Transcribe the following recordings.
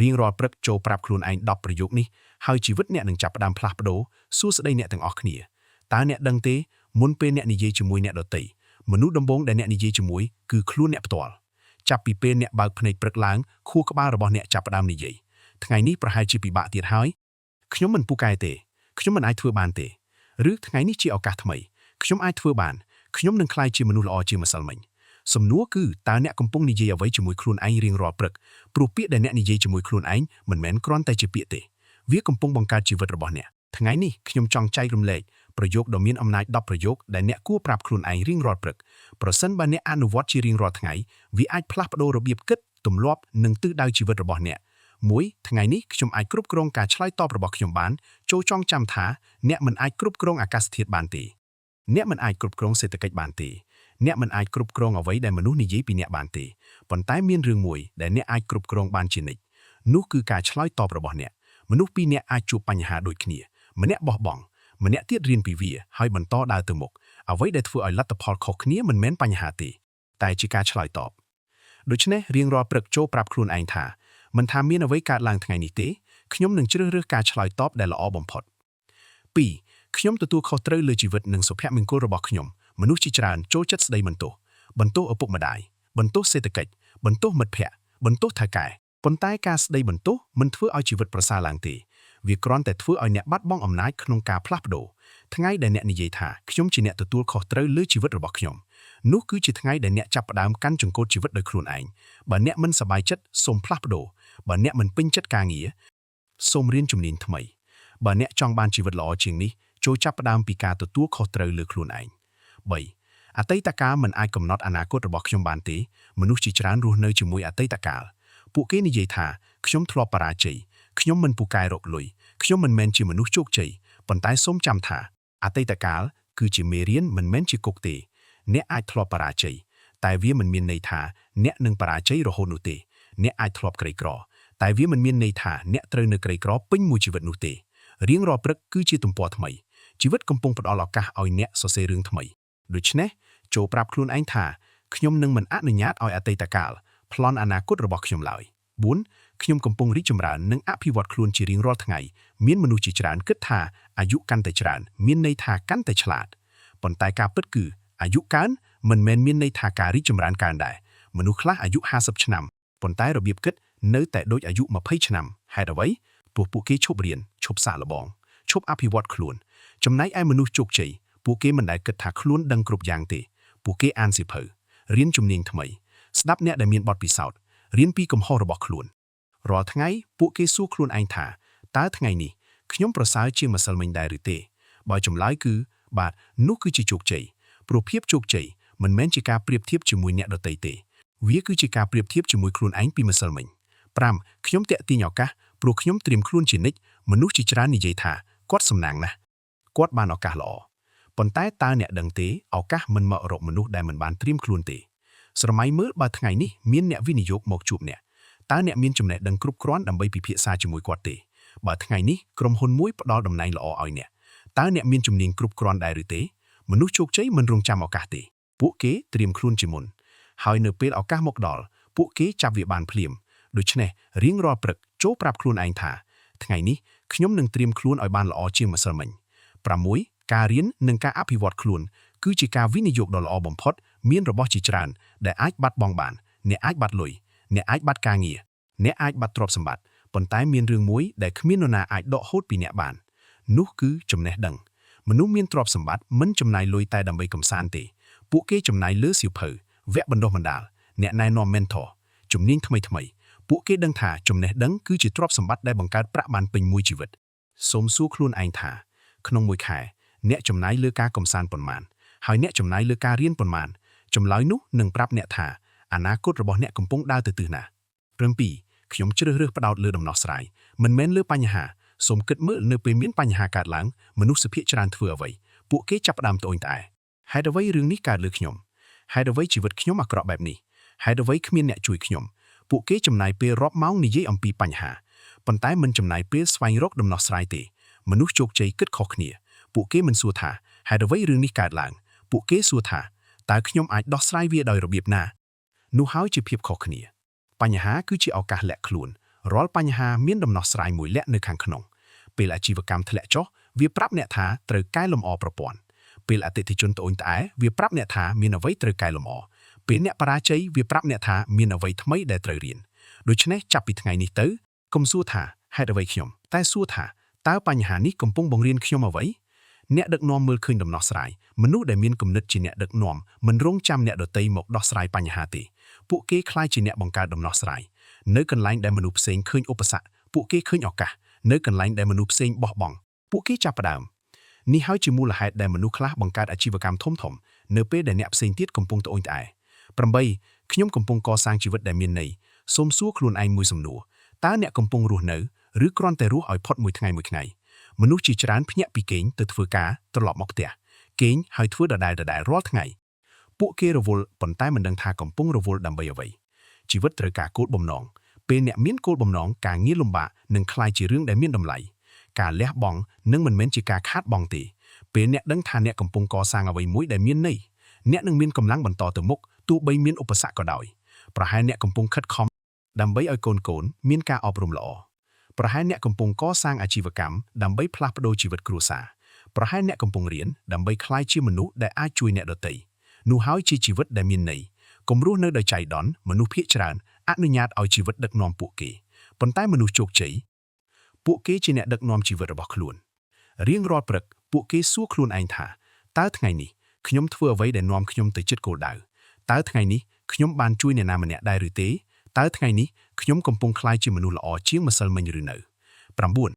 រៀងរាល់ព្រឹកចូលប្រាប់ខ្លួនឯង10ប្រយោគនេះហើយជីវិតអ្នកនឹងចាប់ផ្ដើមផ្លាស់ប្ដូរសួស្ដីអ្នកទាំងអស់គ្នាតើអ្នកដឹងទេមុនពេលអ្នកនិយាយជាមួយអ្នកដទៃមនុស្សដំបូងដែលអ្នកនិយាយជាមួយគឺខ្លួនអ្នកផ្ទាល់ចាប់ពីពេលអ្នកបើកភ្នែកព្រឹកឡើងខួរក្បាលរបស់អ្នកចាប់ផ្ដើមនិយាយថ្ងៃនេះប្រហែលជាពិបាកទៀតហើយខ្ញុំមិនពូកែទេខ្ញុំមិនអាចធ្វើបានទេឬថ្ងៃនេះជាឱកាសថ្មីខ្ញុំអាចធ្វើបានខ្ញុំនឹងក្លាយជាមនុស្សល្អជាម្សិលមិញសំណួរគឺតើអ្នកកំពុងនិយាយអ្វីជាមួយខ្លួនឯងរៀងរាល់ព្រឹកព្រោះពាក្យដែលអ្នកនិយាយជាមួយខ្លួនឯងមិនមែនគ្រាន់តែជាពាក្យទេវាកំពុងបង្កើតជីវិតរបស់អ្នកថ្ងៃនេះខ្ញុំចង់ចែករំលែកប្រយោគដ៏មានអំណាច10ប្រយោគដែលអ្នកគួរប្រាប់ខ្លួនឯងរៀងរាល់ព្រឹកប្រសិនបើអ្នកអនុវត្តជារៀងរាល់ថ្ងៃវាអាចផ្លាស់ប្ដូររបៀបគិតទម្លាប់និងទិសដៅជីវិតរបស់អ្នក1ថ្ងៃនេះខ្ញុំអាចគ្រប់គ្រងការឆ្លើយតបរបស់ខ្ញុំបានចូលចងចាំថាអ្នកមិនអាចគ្រប់គ្រងអាកាសធាតុបានទេអ្នកមិនអាចគ្រប់គ្រងសេដ្ឋកិច្ចបានទេអ្នកមិនអាចគ្រប់គ្រងអ្វីដែលមនុស្សនិយាយពីអ្នកបានទេប៉ុន្តែមានរឿងមួយដែលអ្នកអាចគ្រប់គ្រងបានជានិច្ចនោះគឺការឆ្លើយតបរបស់អ្នកមនុស្សពីរនាក់អាចជួបបញ្ហាដូចគ្នាម្នាក់បោះបង់ម្នាក់ទៀតរៀនពីវាហើយបន្តដើរទៅមុខអ្វីដែលធ្វើឲ្យលទ្ធផលខុសគ្នាមិនមែនបញ្ហាទេតែជាការឆ្លើយតបដូច្នេះរៀងរាល់ព្រឹកចូលប្រាប់ខ្លួនឯងថាមិនថាមានអ្វីកើតឡើងថ្ងៃនេះទេខ្ញុំនឹងជ្រើសរើសការឆ្លើយតបដែលល្អបំផុត2ខ្ញុំទទួលខុសត្រូវលើជីវិតនិងសុភមង្គលរបស់ខ្ញុំមនុស្សជាច្រើនចូលចិត្តស្ដីបន្ទោសឪពុកម្ដាយបន្ទោសសេដ្ឋកិច្ចបន្ទោសមិត្តភ័ក្តិបន្ទោសថៅកែប៉ុន្តែការស្ដីបន្ទោសមិនធ្វើឲ្យជីវិតប្រសើរឡើងទេវាគ្រាន់តែធ្វើឲ្យអ្នកបាត់បង់អំណាចក្នុងការផ្លាស់ប្ដូរថ្ងៃដែលអ្នកនិយាយថាខ្ញុំជាអ្នកទទួលខុសត្រូវលើជីវិតរបស់ខ្ញុំនោះគឺជាថ្ងៃដែលអ្នកចាប់ផ្ដើមកាន់ចង្កូតជីវិតដោយខ្លួនឯងបើអ្នកមិនសប្បាយចិត្តសូមផ្លាស់ប្ដូរបើអ្នកមិនពេញចិត្តការងារសូមរៀនជំនាញថ្មីបើអ្នកចង់បានជីវិតល្អជាងនេះចូលចាប់ផ្ដើមពីការទទួលខុសត្រូវលើខ្លួនឯង3អតីតកាលមិនអាចកំណត់អនាគតរបស់ខ្ញុំបានទេមនុស្សជាច្រើនរស់នៅជាមួយអតីតកាលពួកគេនិយាយថាខ្ញុំធ្លាប់បរាជ័យខ្ញុំមិនពូកែរកលុយខ្ញុំមិនមែនជាមនុស្សជោគជ័យប៉ុន្តែសូមចាំថាអតីតកាលគឺជាមេរៀនមិនមែនជាគុកទេអ្នកអាចធ្លាប់បរាជ័យតែវាមិនមានន័យថាអ្នកនឹងបរាជ័យរហូតនោះទេអ្នកអាចធ្លាប់ក្រីក្រតែវាមិនមានន័យថាអ្នកត្រូវនៅក្រីក្រពេញមួយជីវិតនោះទេរៀងរាល់ព្រឹកគឺជាទំព័រថ្មីជីវិតកំពុងផ្ដល់ឱកាសឲ្យអ្នកសរសេររឿងថ្មីដូច្នេះចូលប្រាប់ខ្លួនឯងថាខ្ញុំនឹងមិនអនុញ្ញាតឲ្យអតីតកាលប្លន់អនាគតរបស់ខ្ញុំឡើយ4ខ្ញុំកំពុងរីកចម្រើននិងអភិវឌ្ឍខ្លួនជារៀងរាល់ថ្ងៃមានមនុស្សជាច្រើនគិតថាអាយុកាន់តែច្រើនមានន័យថាកាន់តែឆ្លាតប៉ុន្តែការពិតគឺអាយុកើនមិនមែនមានន័យថាការរីកចម្រើនកើនដែរមនុស្សខ្លះអាយុ50ឆ្នាំប៉ុន្តែរបៀបគិតនៅតែដូចអាយុ20ឆ្នាំហេតុអ្វីព្រោះពួកគេឈប់រៀនឈប់សាកល្បងឈប់អភិវឌ្ឍខ្លួនចំណែកឯមនុស្សជោគជ័យពួកគេមិនដែលគិតថាខ្លួនដឹងគ្រប់យ៉ាងទេពួកគេអានសៀវភៅរៀនជំនាញថ្មីស្ដាប់អ្នកដែលមានបទពិសោធន៍រៀនពីកំហុសរបស់ខ្លួនរាល់ថ្ងៃពួកគេសួរខ្លួនឯងថាតើថ្ងៃនេះខ្ញុំប្រសើរជាងម្សិលមិញដែរឬទេបើចម្លើយគឺបាទនោះគឺជាជោគជ័យព្រោះភាពជោគជ័យមិនមែនជាការប្រៀបធៀបជាមួយអ្នកដទៃទេវាគឺជាការប្រៀបធៀបជាមួយខ្លួនឯងពីម្សិលមិញ5ខ្ញុំតាក់ទាញឱកាសព្រោះខ្ញុំត្រៀមខ្លួនជានិច្ចមនុស្សជាច្រើននិយាយថាគាត់សំណាងណាស់គាត់បានឱកាសល្អប៉ុន្តែតើអ្នកដឹងទេឱកាសមិនមករកមនុស្សដែលមិនបានត្រៀមខ្លួនទេស្រមៃមើលបើថ្ងៃនេះមានអ្នកវិនិយោគមកជួបអ្នកតើអ្នកមានចំណេះដឹងគ្រប់គ្រាន់ដើម្បីពិភាក្សាជាមួយគាត់ទេបើថ្ងៃនេះក្រុមហ៊ុនមួយផ្ដល់តំណែងល្អឲ្យអ្នកតើអ្នកមានជំនាញគ្រប់គ្រាន់ដែរឬទេមនុស្សជោគជ័យមិនរងចាំឱកាសទេពួកគេត្រៀមខ្លួនជាមុនហើយនៅពេលឱកាសមកដល់ពួកគេចាប់វាបានភ្លាមដូច្នេះរៀងរាល់ព្រឹកចូលប្រាប់ខ្លួនឯងថាថ្ងៃនេះខ្ញុំនឹងត្រៀមខ្លួនឲ្យបានល្អជាងម្សិលមិញ6ការរៀននិងការអភិវឌ្ឍខ្លួនគឺជាការវិនិយោគដ៏ល្អបំផុតមានរបស់ជាច្រើនដែលអាចបាត់បង់បានអ្នកអាចបាត់លុយអ្នកអាចបាត់ការងារអ្នកអាចបាត់ទ្រព្យសម្បត្តិប៉ុន្តែមានរឿងមួយដែលគ្មាននរណាអាចដកហូតពីអ្នកបាននោះគឺចំណេះដឹងមនុស្សមានទ្រព្យសម្បត្តិមិនចំណាយលុយតែដើម្បីកម្សាន្តទេពួកគេចំណាយលើសៀវភៅវគ្គបណ្ដុះបណ្ដាលអ្នកណែនាំ mentor ជំនាញថ្មីពួកគេដឹងថាចំណេះដឹងគឺជាទ្រព្យសម្បត្តិដែលបង្កើតប្រាក់បានពេញមួយជីវិតសូមសួរខ្លួនឯងថាក្នុងមួយខែអ្នកចំណាយលើការកម្សាន្តប៉ុន្មានហើយអ្នកចំណាយលើការរៀនប៉ុន្មានចម្លើយនោះនឹងប្រាប់អ្នកថាអនាគតរបស់អ្នកកំពុងដើរទៅទិសណា7ខ្ញុំជ្រើសរើសផ្ដោតលើដំណោះស្រាយមិនមែនលើបញ្ហាសូមគិតមើលនៅពេលមានបញ្ហាកើតឡើងមនុស្សភាគច្រើនធ្វើអ្វីពួកគេចាប់ផ្ដើមត្អូញត្អែហេតុអ្វីរឿងនេះកើតលើខ្ញុំហេតុអ្វីជីវិតខ្ញុំអាក្រក់បែបនេះហេតុអ្វីគ្មានអ្នកជួយខ្ញុំពួកគេចំណាយពេលរាប់ម៉ោងនិយាយអំពីបញ្ហាប៉ុន្តែមិនចំណាយពេលស្វែងរកដំណោះស្រាយទេមនុស្សជោគជ័យគិតខុសគ្នាពួកគេមិនសួរថាហេតុអ្វីរឿងនេះកើតឡើងពួកគេសួរថាតើខ្ញុំអាចដោះស្រាយវាដោយរបៀបណានោះហើយជាភាពខុសគ្នាបញ្ហាគឺជាឱកាសលាក់ខ្លួន រាល់បញ្ហាមានដំណោះស្រាយមួយលាក់នៅខាងក្នុងពេលអាជីវកម្មធ្លាក់ចុះវាប្រាប់អ្នកថាត្រូវកែលម្អប្រព័ន្ធពេលអតិថិជនត្អូញត្អែវាប្រាប់អ្នកថាមានអ្វីត្រូវកែលម្អពេលអ្នកបរាជ័យវាប្រាប់អ្នកថាមានអ្វីថ្មីដែលត្រូវរៀនដូច្នេះចាប់ពីថ្ងៃនេះទៅកុំសួរថាហេតុអ្វីខ្ញុំតែសួរថាតើបញ្ហានេះកំពុងបង្រៀនខ្ញុំអ្វីអ្នកដឹកនាំមើលឃើញដំណោះស្រាយមនុស្សដែលមានគំនិតជាអ្នកដឹកនាំមិនរងចាំអ្នកដទៃមកដោះស្រាយបញ្ហាទេពួកគេខ្លាចជាអ្នកបង្កើតដំណោះស្រាយនៅកន្លែងដែលមនុស្សផ្សេងឃើញឧបសគ្គពួកគេឃើញឱកាសនៅកន្លែងដែលមនុស្សផ្សេងបោះបង់ពួកគេចាប់ផ្ដើមនេះហើយជាមូលហេតុដែលមនុស្សខ្លះបង្កើតអាជីវកម្មធំៗនៅពេលដែលអ្នកផ្សេងទៀតកំពុងត្អូញត្អែ8ខ្ញុំកំពុងកសាងជីវិតដែលមានន័យសូមសួរខ្លួនឯងមួយសំណួរតើអ្នកកំពុងរស់នៅឬគ្រាន់តែរស់ឲ្យផុតមួយថ្ងៃមនុស្សជាច្រើនភ្ញាក់ពីគេងទៅធ្វើការត្រឡប់មកផ្ទះគេងហើយធ្វើដដែលរាល់ថ្ងៃពួកគេរវល់ប៉ុន្តែមិនដឹងថាកំពុងរវល់ដើម្បីអ្វីជីវិតត្រូវការគោលបំណងពេលអ្នកមានគោលបំណងការងារលំបាកនឹងក្លាយជារឿងដែលមានតម្លៃការលះបង់នឹងមិនមែនជាការខាតបង់ទេពេលអ្នកដឹងថាអ្នកកំពុងកសាងអ្វីមួយដែលមានន័យអ្នកនឹងមានកម្លាំងបន្តទៅមុខទោះបីមានឧបសគ្គក៏ដោយប្រហែលអ្នកកំពុងខិតខំដើម្បីឲ្យកូនមានការអប់រំល្អប្រហែលអ្នកកំពុងកសាងអាជីវកម្មដើម្បីផ្លាស់ប្ដូរជីវិតគ្រួសារប្រហែលអ្នកកំពុងរៀនដើម្បីក្លាយជាមនុស្សដែលអាចជួយអ្នកដទៃនោះហើយជាជីវិតដែលមានន័យកុំរស់នៅដោយចៃដន្យមនុស្សភាគច្រើនអនុញ្ញាតឲ្យជីវិតដឹកនាំពួកគេប៉ុន្តែមនុស្សជោគជ័យពួកគេជាអ្នកដឹកនាំជីវិតរបស់ខ្លួនរៀងរាល់ព្រឹកពួកគេសួរខ្លួនឯងថាតើថ្ងៃនេះខ្ញុំធ្វើអ្វីដែលនាំខ្ញុំទៅជិតគោលដៅតើថ្ងៃនេះខ្ញុំបានជួយអ្នកណាម្នាក់ដែរឬទេតើថ្ងៃនេះខ្ញុំកំពុងក្លាយជាមនុស្សល្អជាងម្សិលមិញឬនៅ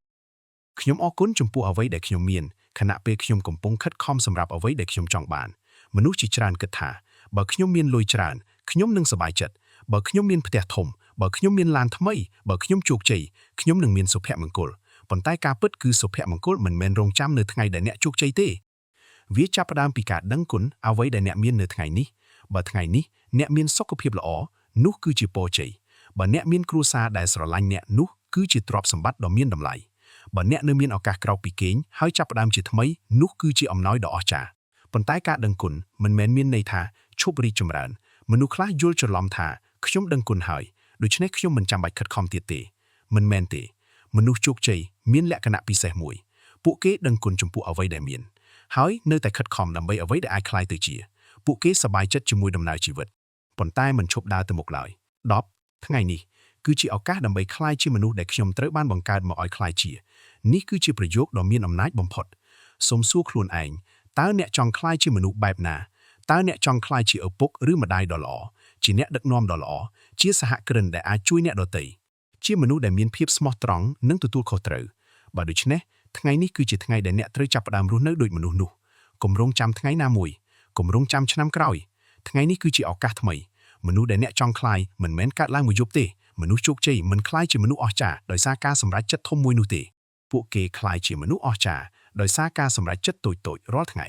9ខ្ញុំអរគុណចំពោះអ្វីដែលខ្ញុំមានខណៈពេលខ្ញុំកំពុងខិតខំសម្រាប់អ្វីដែលខ្ញុំចង់បានមនុស្សជាច្រើនគិតថាបើខ្ញុំមានលុយច្រើនខ្ញុំនឹងសប្បាយចិត្តបើខ្ញុំមានផ្ទះធំបើខ្ញុំមានឡានថ្មីបើខ្ញុំជោគជ័យខ្ញុំនឹងមានសុភមង្គលប៉ុន្តែការពិតគឺសុភមង្គលមិនមែនរងចាំនៅថ្ងៃដែលអ្នកជោគជ័យទេវាចាប់ផ្ដើមពីការដឹងគុណអ្វីដែលអ្នកមាននៅថ្ងៃនេះបើថ្ងៃនេះអ្នកមានសុខភាពល្អនោះគឺជាពរជ័យបើអ្នកមានគ្រួសារដែលស្រឡាញ់អ្នកនោះគឺជាទ្រព្យសម្បត្តិដ៏មានតម្លៃបើអ្នកនៅមានឱកាសក្រោកពីគេងហើយចាប់ផ្ដើមជាថ្មីនោះគឺជាអំណោយដ៏អស្ចារ្យប៉ុន្តែការដឹងគុណមិនមែនមានន័យថាឈប់រីកចម្រើនមនុស្សខ្លះយល់ច្រឡំថាខ្ញុំដឹងគុណហើយដូច្នេះខ្ញុំមិនចាំបាច់ខិតខំទៀតទេមិនមែនទេមនុស្សជោគជ័យមានលក្ខណៈពិសេសមួយពួកគេដឹងគុណចំពោះអ្វីដែលមានហើយនៅតែខិតខំដើម្បីអ្វីដែលអាចក្លាយទៅជាពួកគេសប្បាយចិត្តជាមួយដំណើរជីវិតប៉ុន្តែមិនឈប់ដើរទៅមុខឡើយ10ថ្ងៃនេះគឺជាឱកាសដើម្បីក្លាយជាមនុស្សដែលខ្ញុំត្រូវបានបង្កើតមកឲ្យក្លាយជានេះគឺជាប្រយោគដ៏មានអំណាចបំផុតសូមសួរខ្លួនឯងតើអ្នកចង់ក្លាយជាមនុស្សបែបណាតើអ្នកចង់ក្លាយជាឪពុកឬម្ដាយដ៏ល្អជាអ្នកដឹកនាំដ៏ល្អជាសហគ្រិនដែលអាចជួយអ្នកដទៃជាមនុស្សដែលមានភាពស្មោះត្រង់និងទទួលខុសត្រូវបើដូច្នេះថ្ងៃនេះគឺជាថ្ងៃដែលអ្នកត្រូវចាប់ផ្ដើមរស់នៅដូចមនុស្សនោះកុំរងចាំថ្ងៃណាមួយកុំរងចាំឆ្នាំក្រោយថ្ងៃនេះគឺជាឱកាសថ្មីមនុស្សដែលអ្នកចង់ក្លាយមិនមែនកើតឡើងមួយយប់ទេមនុស្សជោគជ័យមិនក្លាយជាមនុស្សអស្ចារ្យដោយសារការសម្រេចចិត្តធំមួយនោះទេពួកគេក្លាយជាមនុស្សអស្ចារ្យដោយសារការសម្រេចចិត្តតូចៗរាល់ថ្ងៃ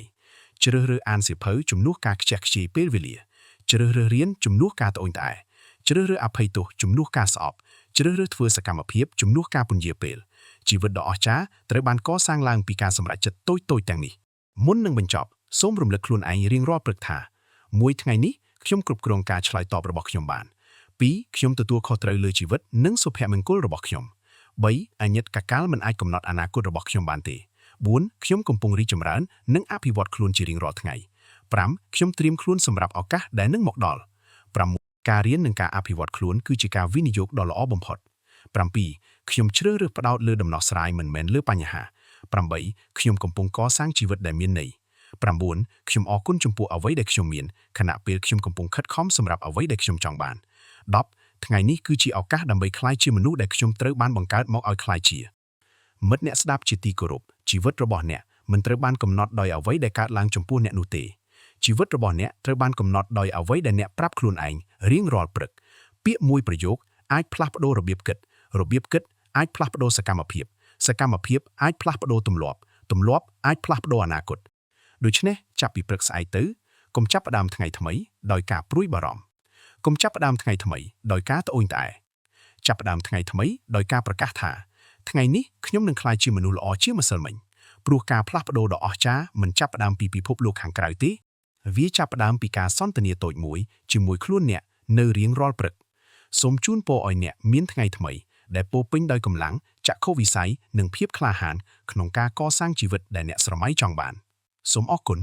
ជ្រើសរើសអានសៀវភៅជំនួសការខ្ជះខ្ជាយពេលវេលាជ្រើសរើសរៀនជំនួសការត្អូញត្អែជ្រើសរើសអភ័យទោសជំនួសការស្អប់ជ្រើសរើសធ្វើសកម្មភាពជំនួសការពន្យាពេលជីវិតដ៏អស្ចារ្យត្រូវបានកសាងឡើងពីការសម្រេចចិត្តតូចៗទាំងនេះមុននឹងបញ្ចប់សូមរំលឹកខ្លួនឯងរៀងរាល់ព្រឹកថាមួយថ្ងៃនេះខ្ញុំគ្រប់គ្រងការឆ្លើយតបរបស់ខ្ញុំបាន2ខ្ញុំទទួលខុសត្រូវលើជីវិតនិងសុភមង្គលរបស់ខ្ញុំ3អញ្ញតកាលមិនអាចកំណត់អនាគតរបស់ខ្ញុំបានទេ4ខ្ញុំកំពុងរីកចម្រើននិងអភិវឌ្ឍខ្លួនជារៀងរាល់ថ្ងៃ5ខ្ញុំត្រៀមខ្លួនសម្រាប់ឱកាសដែលនឹងមកដល់6ការរៀននិងការអភិវឌ្ឍខ្លួនគឺជាការវិនិយោគដ៏ល្អបំផុត7ខ្ញុំជ្រើសរើសផ្ដោតលើដំណោះស្រាយមិនមែនលើបញ្ហា8ខ្ញុំកំពុងកសាងជីវិតដែលមានន័យ9ខ្ញុំអរគុណចំពោះអ្វីដែលខ្ញុំមានខណៈពេលខ្ញុំកំពុងខិតខំសម្រាប់អ្វីដែលខ្ញុំចង់បាន10ថ្ងៃនេះគឺជាឱកាសដើម្បីក្លាយជាមនុស្សដែលខ្ញុំត្រូវបានបង្កើតមកឲ្យក្លាយជាមិត្តអ្នកស្ដាប់ជាទីគោរពជីវិតរបស់អ្នកមិនត្រូវបានកំណត់ដោយអ្វីដែលកើតឡើងចំពោះអ្នកនោះទេជីវិតរបស់អ្នកត្រូវបានកំណត់ដោយអ្វីដែលអ្នកប្រាប់ខ្លួនឯងរៀងរាល់ព្រឹកពាក្យមួយប្រយោគអាចផ្លាស់ប្ដូររបៀបគិតអាចផ្លាស់ប្ដូរសកម្មភាពអាចផ្លាស់ប្ដូរទម្លាប់អាចផ្លាស់ប្ដូរអនាគតដូច្នេះចាប់ពីព្រឹកស្អែកទៅកុំចាប់ផ្ដើមថ្ងៃថ្មីដោយការព្រួយបារម្ភកុំចាប់ផ្ដើមថ្ងៃថ្មីដោយការត្អូញត្អែចាប់ផ្ដើមថ្ងៃថ្មីដោយការប្រកាសថាថ្ងៃនេះខ្ញុំនឹងក្លាយជាមនុស្សល្អជាងម្សិលមិញព្រោះការផ្លាស់ប្ដូរដ៏អស្ចារ្យមិនចាប់ផ្ដើមពីពិភពលោកខាងក្រៅទេវាចាប់ផ្ដើមពីការសន្ទនាតូចមួយជាមួយខ្លួនអ្នកនៅរៀងរាល់ព្រឹកសូមជូនពរឲ្យអ្នកមានថ្ងៃថ្មី ដែលពោពេញដោយកម្លាំងចក្ខុវិស័យនិងភាពក្លាហានក្នុងការកសាងជីវិតដែលអ្នកស្រមៃចង់បានសូមអរគុណ